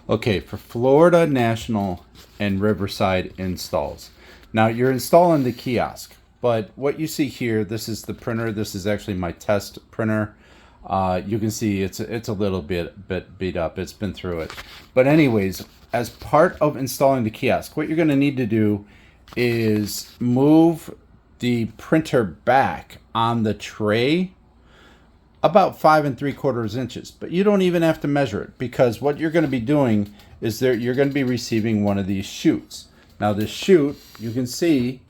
Okay, for Florida National and Riverside installs. Now you're installing the kiosk, but what you see here, this is the printer. This is actually my test printer. You can see it's a little bit beat up. It's been through it. But anyways, as part of installing the kiosk, what you're going to need to do is move the printer back on the tray about 5 3/4 inches, but you don't even have to measure it, because what you're going to be doing is you're going to be receiving one of these chutes. Now this chute, you can see,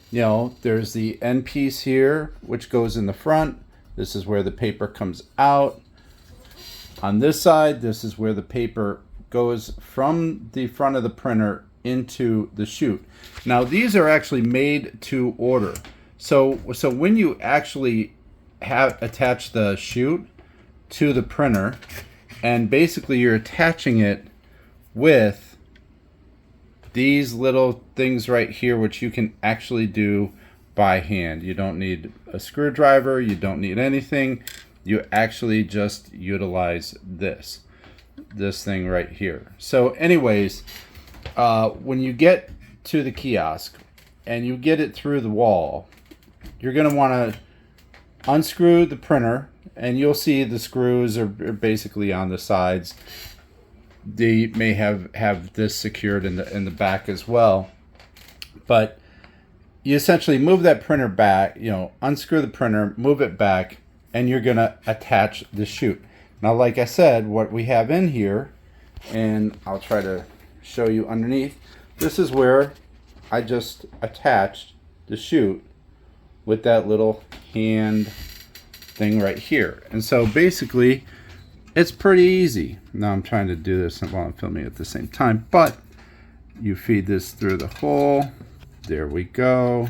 there's the end piece here, which goes in the front. This is where the paper comes out. On this side, this is where the paper goes from the front of the printer into the chute. Now these are actually made to order. So when you actually have attached the chute to the printer, and basically you're attaching it with these little things right here, which you can actually do by hand. You don't need a screwdriver, you don't need anything. You actually just utilize this thing right here. So anyways, when you get to the kiosk and you get it through the wall, you're going to want to unscrew the printer, and you'll see the screws are basically on the sides. They may have this secured in the back as well, but you essentially move that printer back, unscrew the printer, move it back, and you're gonna attach the chute. Now, like I said, what we have in here, and I'll try to show you underneath, this is where I just attached the chute with that little hand thing right here. And so basically it's pretty easy. Now I'm trying to do this while I'm filming at the same time, but you feed this through the hole. There we go.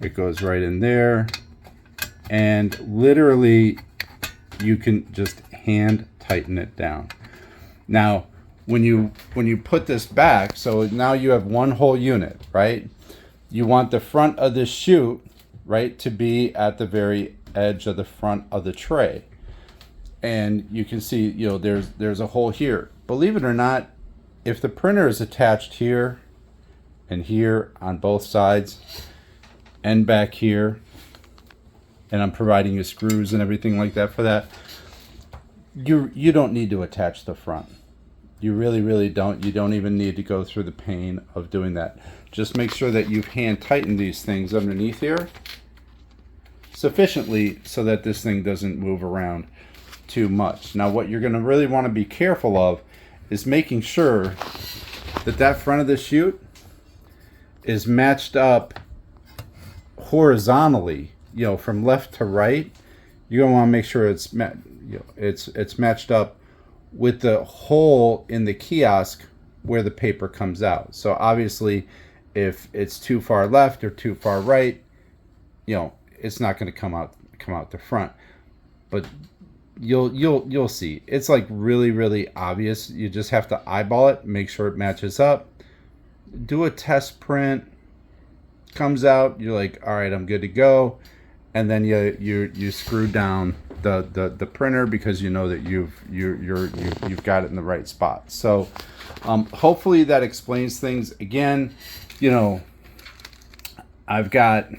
It goes right in there, and literally you can just hand tighten it down. Now when you put this back, so now you have one whole unit, right? You want the front of this chute, right, to be at the very edge of the front of the tray. And you can see, there's a hole here. Believe it or not, if the printer is attached here and here on both sides and back here, and I'm providing you screws and everything like that for that, you don't need to attach the front. You really don't. You don't even need to go through the pain of doing that. Just make sure that you've hand tightened these things underneath here sufficiently so that this thing doesn't move around too much. Now what you're going to really want to be careful of is making sure that front of the chute is matched up horizontally, from left to right. You're going to want to make sure it's matched up with the hole in the kiosk where the paper comes out. So obviously if it's too far left or too far right, it's not going to come out the front. But you'll see. It's like really obvious. You just have to eyeball it, make sure it matches up. Do a test print. Comes out, you're like, all right, I'm good to go. And then you screw down the printer, because you know that you've got it in the right spot. So hopefully that explains things. Again, I've got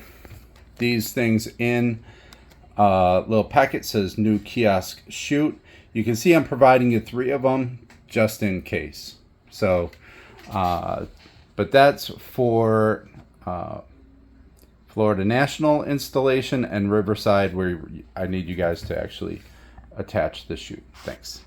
these things in little packet, says new kiosk chute. You can see I'm providing you 3 of them just in case. So but that's for Florida National installation and Riverside, where I need you guys to actually attach the chute. Thanks.